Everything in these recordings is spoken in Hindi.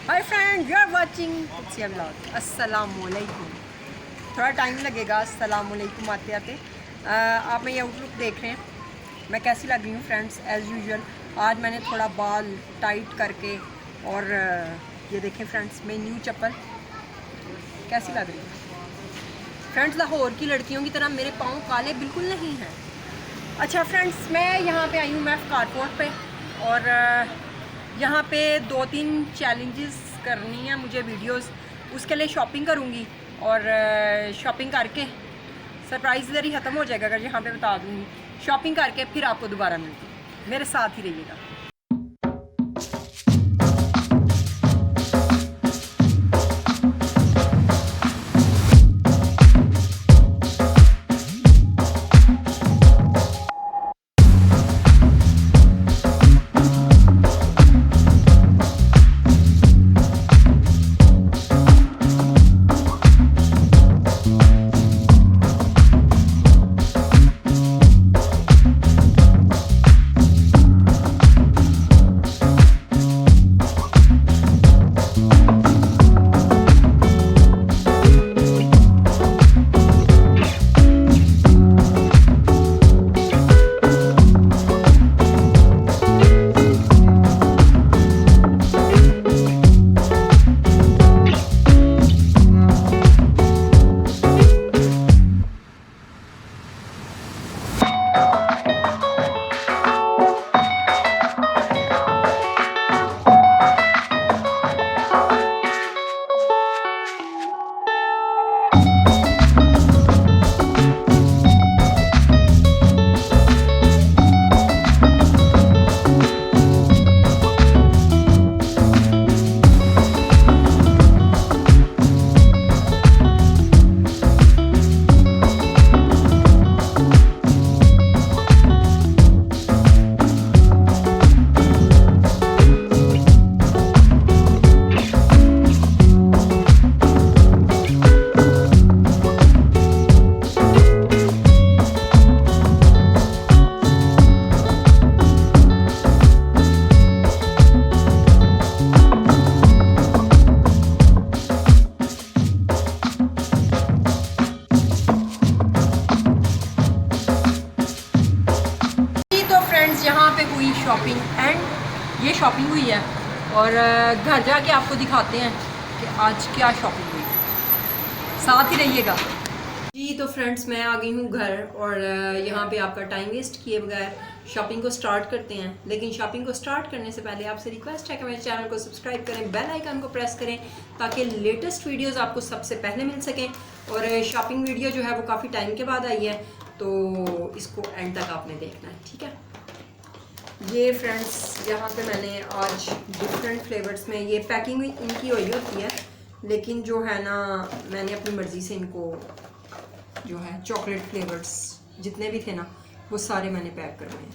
Hi friend, you are watching Kutsiya vlog. अस्सलामुअलैकुम। थोड़ा टाइम लगेगा अस्सलामुअलैकुम आते आते। आप मेरी आउटलुक देख रहे हैं, मैं कैसी लग रही हूँ फ्रेंड्स। एज़ यूजुअल आज मैंने थोड़ा बाल टाइट करके और ये देखें फ्रेंड्स, मेरी न्यू चप्पल कैसी लग रही है फ्रेंड्स। लाहौर की लड़कियों की तरह मेरे पाँव काले बिल्कुल नहीं हैं। अच्छा फ्रेंड्स, मैं यहाँ पे आई हूँ मैफ कारपोर्ट पे और यहाँ पे 2-3 चैलेंजेस करनी है मुझे वीडियोस, उसके लिए शॉपिंग करूँगी और शॉपिंग करके सरप्राइज़ इधर ही ख़त्म हो जाएगा अगर यहाँ पे बता दूँगी। शॉपिंग करके फिर आपको दोबारा मिलती हूँ, मेरे साथ ही रहिएगा। यहाँ पे हुई शॉपिंग एंड ये शॉपिंग हुई है और घर जाके आपको दिखाते हैं कि आज क्या शॉपिंग हुई, साथ ही रहिएगा जी। तो फ्रेंड्स, मैं आ गई हूँ घर और यहाँ पे आपका टाइम वेस्ट किए बगैर शॉपिंग को स्टार्ट करते हैं। लेकिन शॉपिंग को स्टार्ट करने से पहले आपसे रिक्वेस्ट है कि मेरे चैनल को सब्सक्राइब करें, बेल आइकन को प्रेस करें ताकि लेटेस्ट वीडियोस आपको सबसे पहले मिल सकें। और शॉपिंग वीडियो जो है वो काफ़ी टाइम के बाद आई है, तो इसको एंड तक आपने देखना है, ठीक है। ये फ्रेंड्स, यहाँ पे मैंने आज डिफरेंट फ्लेवर्स में, ये पैकिंग इनकी हुई होती है लेकिन जो है ना, मैंने अपनी मर्ज़ी से इनको जो है चॉकलेट फ्लेवर्स जितने भी थे ना वो सारे मैंने पैक करवाए हैं।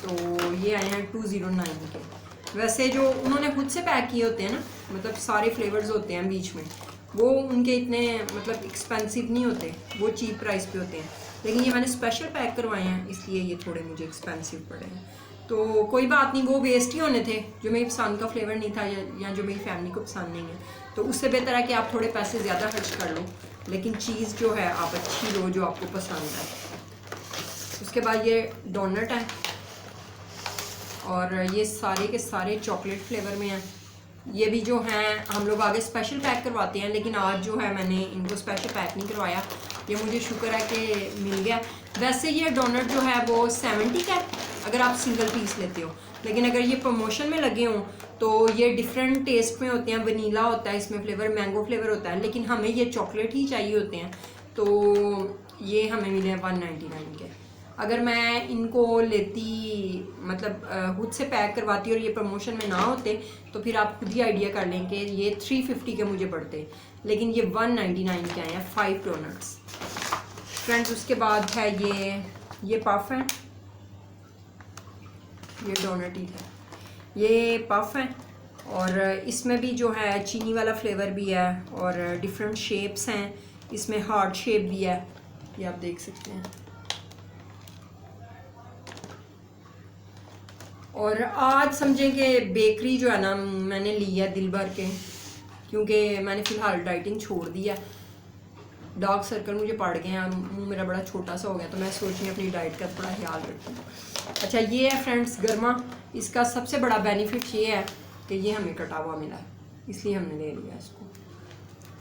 तो ये आए हैं 209 के। वैसे जो उन्होंने खुद से पैक किए होते हैं ना, मतलब सारे फ्लेवर्स होते हैं बीच में, वो उनके इतने मतलब एक्सपेंसिव नहीं होते, वो चीप प्राइस पे होते हैं। लेकिन ये मैंने स्पेशल पैक करवाए हैं इसलिए ये थोड़े मुझे एक्सपेंसिव पड़े हैं। तो कोई बात नहीं, वो वेस्ट ही होने थे जो मेरी पसंद का फ्लेवर नहीं था या जो मेरी फैमिली को पसंद नहीं है। तो उससे बेहतर है कि आप थोड़े पैसे ज़्यादा खर्च कर लो लेकिन चीज़ जो है आप अच्छी लो जो आपको पसंद है। उसके बाद ये डोनट है और ये सारे के सारे चॉकलेट फ्लेवर में हैं। ये भी जो हैं हम लोग आगे स्पेशल पैक करवाते हैं, लेकिन आज जो है मैंने इनको स्पेशल पैक नहीं करवाया, ये मुझे शुक्र है कि मिल गया। वैसे ये डोनट जो है वो 70 का है अगर आप सिंगल पीस लेते हो, लेकिन अगर ये प्रमोशन में लगे हों तो ये डिफरेंट टेस्ट में होते हैं। वनीला होता है इसमें फ्लेवर, मैंगो फ्लेवर होता है, लेकिन हमें ये चॉकलेट ही चाहिए होते हैं। तो ये हमें मिले हैं 199 के। अगर मैं इनको लेती, मतलब खुद से पैक करवाती और ये प्रमोशन में ना होते तो फिर आप खुद ही आइडिया कर लें कि ये 350 के मुझे पड़ते, लेकिन ये 199 के आए हैं 5 डोनट्स फ्रेंड्स। उसके बाद है ये पफ है, ये डोनट ही है, ये पफ है और इसमें भी जो है चीनी वाला फ्लेवर भी है और डिफरेंट शेप्स हैं, इसमें हार्ट शेप भी है, ये आप देख सकते हैं। और आज समझें कि बेकरी जो है ना मैंने ली है दिल भर के, क्योंकि मैंने फ़िलहाल डाइटिंग छोड़ दी है। डार्क सर्कल मुझे पड़ गए हैं और मुँह मेरा बड़ा छोटा सा हो गया, तो मैं सोच रही हूँ अपनी डाइट का थोड़ा ख्याल रखूँ। अच्छा ये है फ्रेंड्स गरमा। इसका सबसे बड़ा बेनिफिट ये है कि ये हमें कटा हुआ मिला है, इसलिए हमने ले लिया इसको।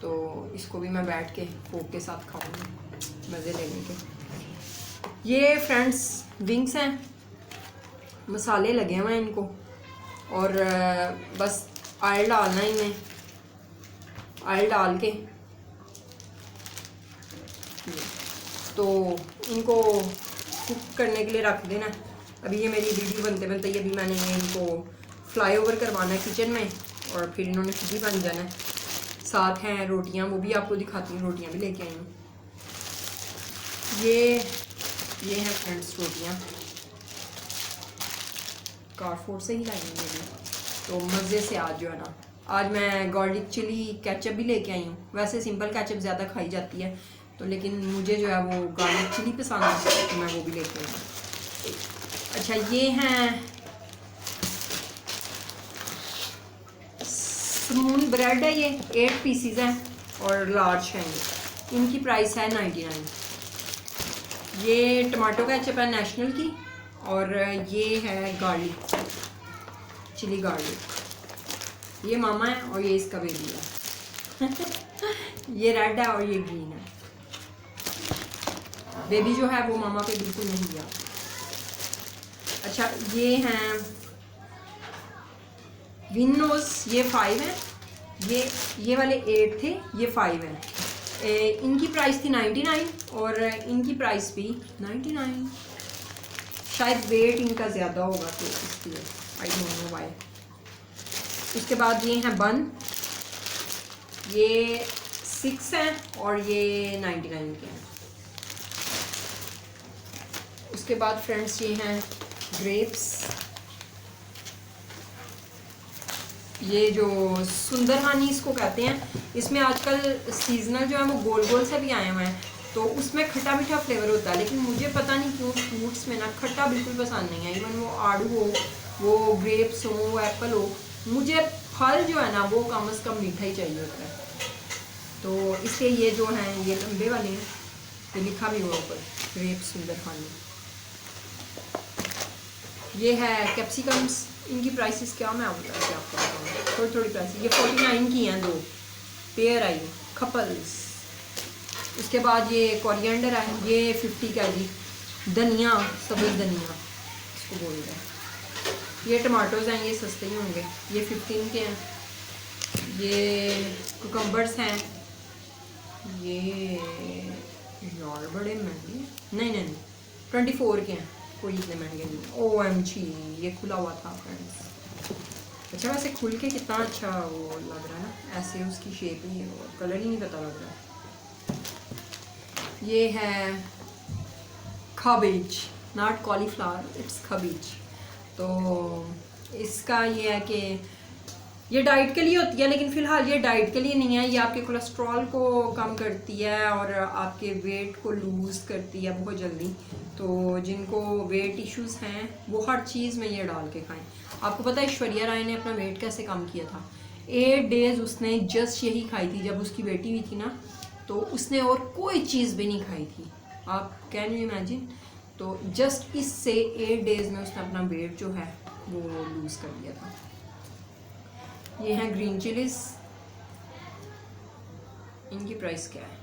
तो इसको भी मैं बैठ के फोक के साथ खाऊंगी मज़े लेने के। ये फ्रेंड्स विंग्स हैं, मसाले लगे हुए हैं इनको, और बस ऑयल डालना है इनमें। ऑयल डाल के तो इनको कुक करने के लिए रख देना। अभी ये मेरी वीडियो बनते बनते ही अभी मैंने ये इनको फ्लाई ओवर करवाना है किचन में, और फिर इन्होंने खुद ही बन जाना है। साथ हैं रोटियां, वो भी आपको दिखाती हूँ, रोटियां भी लेके आई हूँ। ये हैं फ्रेंड्स रोटियां, कारफोर से ही लाई हैं ये भी। तो मज़े से आज जो है ना, आज मैं गार्लिक चिली केचप भी लेके आई हूँ। वैसे सिंपल केचप ज़्यादा खाई जाती है, तो लेकिन मुझे जो है वो गार्लिक चिली पसंद है, तो मैं वो भी लेके आई हूँ। अच्छा ये हैं स्मून ब्रेड है, ये 8 पीसीज हैं और लार्ज हैं ये। इनकी प्राइस है 99। ये टमाटो केचप है नेशनल की, और ये है गार्लिक चिली गार्लिक। ये मामा है और ये इसका बेबी है। ये रेड है और ये ग्रीन है। बेबी जो है वो मामा पे बिल्कुल नहीं गया। अच्छा ये हैं विनोस, ये 5 हैं। ये वाले 8 थे, ये 5 हैं। इनकी प्राइस थी 99 और इनकी प्राइस भी 99। शायद वेट इनका ज़्यादा होगा तो इसलिए, आई डोंट नो व्हाई। उसके बाद ये हैं बन, ये 6 हैं और ये 99 के हैं। उसके बाद फ्रेंड्स ये हैं ग्रेप्स, ये जो सुंदर हानी इसको कहते हैं। इसमें आजकल सीजनल जो है वो गोल गोल से भी आए हुए हैं, तो उसमें खट्टा मीठा फ्लेवर होता है, लेकिन मुझे पता नहीं क्यों फ्रूट्स में ना खट्टा बिल्कुल पसंद नहीं है। इवन वो आड़ू हो, वो ग्रेप्स हो, वो एप्पल हो, मुझे फल जो है ना वो कम से कम मीठा ही चाहिए होता है। तो इसलिए ये जो हैं ये लंबे वाले हैं, ये लिखा भी हुआ ऊपर ग्रेप्स सुंदर हानी। ये है कैप्सिकम्स, इनकी प्राइसेस क्या मैं आपको बताऊँ, थोड़ी थोड़ी प्राइस। ये 49 की हैं, 2 पेयर आई कपल्स। उसके बाद ये कोरिएंडर है, ये 50 का जी। धनिया, सब्ज़ धनिया इसको बोल रहे हैं। ये टमाटोज़ हैं, ये सस्ते ही होंगे, ये 15 के हैं। ये कुकम्बर्स हैं, ये यार बड़े महंगे, नहीं 24 के हैं, कोई इतने महंगे नहीं। OMG ये खुला हुआ था फ्रेंड्स। अच्छा वैसे खुल के कितना अच्छा वो लग रहा है ना, ऐसे उसकी शेप ही है और कलर ही नहीं पता लग रहा है। ये है खबीज, नॉट कॉलीफ्लावर, इट्स खबीज। तो इसका ये है कि ये डाइट के लिए होती है, लेकिन फ़िलहाल ये डाइट के लिए नहीं है। ये आपके कोलेस्ट्रॉल को कम करती है और आपके वेट को लूज़ करती है बहुत जल्दी। तो जिनको वेट इश्यूज़ हैं वो हर चीज़ में ये डाल के खाएं। आपको पता है ऐश्वर्या राय ने अपना वेट कैसे कम किया था? 8 डेज़ उसने जस्ट यही खाई थी। जब उसकी बेटी हुई थी ना, तो उसने और कोई चीज़ भी नहीं खाई थी। आप कैन यू इमेजिन? तो जस्ट इससे 8 डेज़ में उसने अपना वेट जो है वो लूज़ कर लिया था। ये हैं ग्रीन चिलीज, इनकी प्राइस क्या है?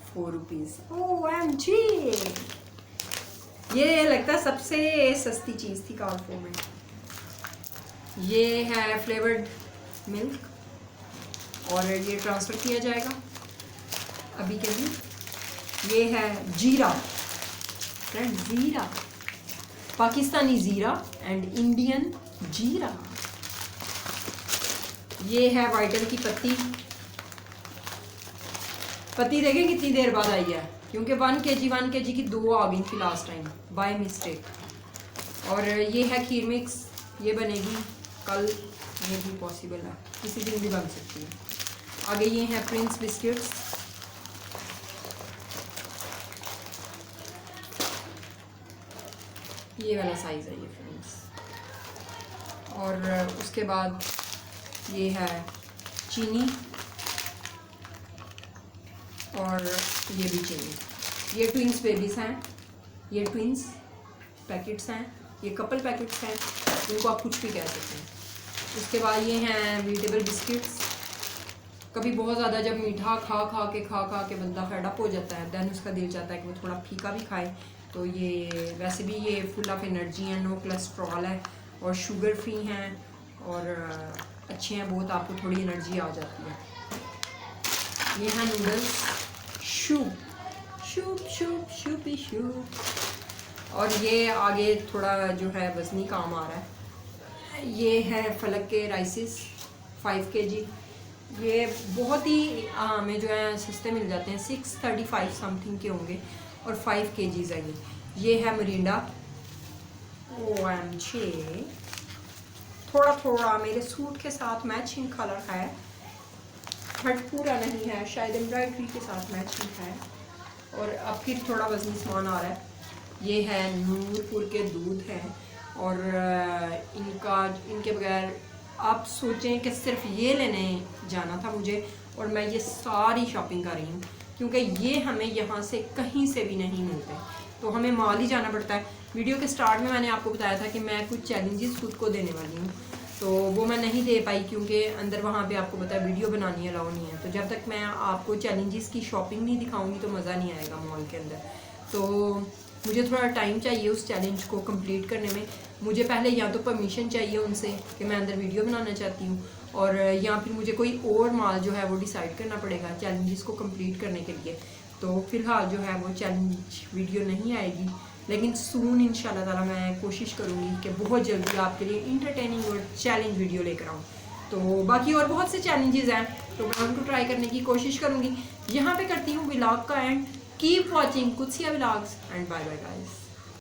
4 रुपीज़। OMG ये लगता है सबसे सस्ती चीज़ थी कारफोर में। ये है फ्लेवर्ड मिल्क और ये ट्रांसफ़र किया जाएगा अभी के लिए। ये है जीरा फ्रेंड, जीरा, पाकिस्तानी जीरा एंड इंडियन जीरा। ये है वाइटल की पत्ती देखें कितनी देर बाद आई है, क्योंकि 1 kg की 2 आ गई थी लास्ट टाइम बाय मिस्टेक। और ये है खीर मिक्स, ये बनेगी कल, ये भी पॉसिबल है, किसी दिन भी बन सकती है। आगे ये हैं प्रिंस बिस्किट्स, ये वाला साइज़ है ये फ्रेंड्स। और उसके बाद ये है चीनी और ये भी चीनी। ये ट्विंस बेबीज़ हैं, ये ट्विंस पैकेट्स हैं, ये कपल पैकेट्स हैं, इनको आप कुछ भी कह सकते हैं। उसके बाद ये हैं वेजिटेबल बिस्किट्स। कभी बहुत ज़्यादा जब मीठा खा खा के बंदा फेडअप हो जाता है, दैन उसका दिल चाहता है कि वो थोड़ा फीका भी खाए, तो ये वैसे भी ये फुल ऑफ एनर्जी है, नो कोलेस्ट्रॉल है और शुगर फ्री हैं और अच्छे हैं बहुत, आपको थोड़ी एनर्जी आ जाती है। ये हैं नूडल्स, शूप। और ये आगे थोड़ा जो है वज़नी काम आ रहा है। ये है फलक के राइसेस 5 kg। ये बहुत ही हमें जो है सस्ते मिल जाते हैं, 635 समथिंग के होंगे और 5 kg है ये है मरिंडा। OMG, थोड़ा मेरे सूट के साथ मैचिंग कलर है, बट पूरा नहीं है, शायद एम्ब्रॉयडरी के साथ मैचिंग है। और अब फिर थोड़ा वज़नी सामान आ रहा है। ये है नूरपुर के दूध हैं और इनके बगैर आप सोचें कि सिर्फ ये लेने जाना था मुझे और मैं ये सारी शॉपिंग कर रही हूँ, क्योंकि ये हमें यहाँ से कहीं से भी नहीं मिलते, तो हमें मॉल ही जाना पड़ता है। वीडियो के स्टार्ट में मैंने आपको बताया था कि मैं कुछ चैलेंजेस खुद को देने वाली हूँ, तो वो मैं नहीं दे पाई क्योंकि अंदर वहाँ पे आपको पता है वीडियो बनानी अलाउ नहीं है। तो जब तक मैं आपको चैलेंजेस की शॉपिंग नहीं दिखाऊंगी तो मज़ा नहीं आएगा मॉल के अंदर। तो मुझे थोड़ा टाइम चाहिए उस चैलेंज को कंप्लीट करने में। मुझे पहले या तो परमिशन चाहिए उनसे कि मैं अंदर वीडियो बनाना चाहती हूँ, और या फिर मुझे कोई और माल जो है वो डिसाइड करना पड़ेगा चैलेंजेस को कंप्लीट करने के लिए। तो फ़िलहाल जो है वो चैलेंज वीडियो नहीं आएगी, लेकिन सून इंशाल्लाह ताला मैं कोशिश करूँगी कि बहुत जल्दी आपके लिए इंटरटेनिंग और चैलेंज वीडियो लेकर आऊँ। तो बाकी और बहुत से चैलेंजेस हैं, तो मैं उनको ट्राई करने की कोशिश करूँगी। यहाँ पे करती हूँ व्लॉग का end. Keep watching Kutsiya vlogs and bye bye guys.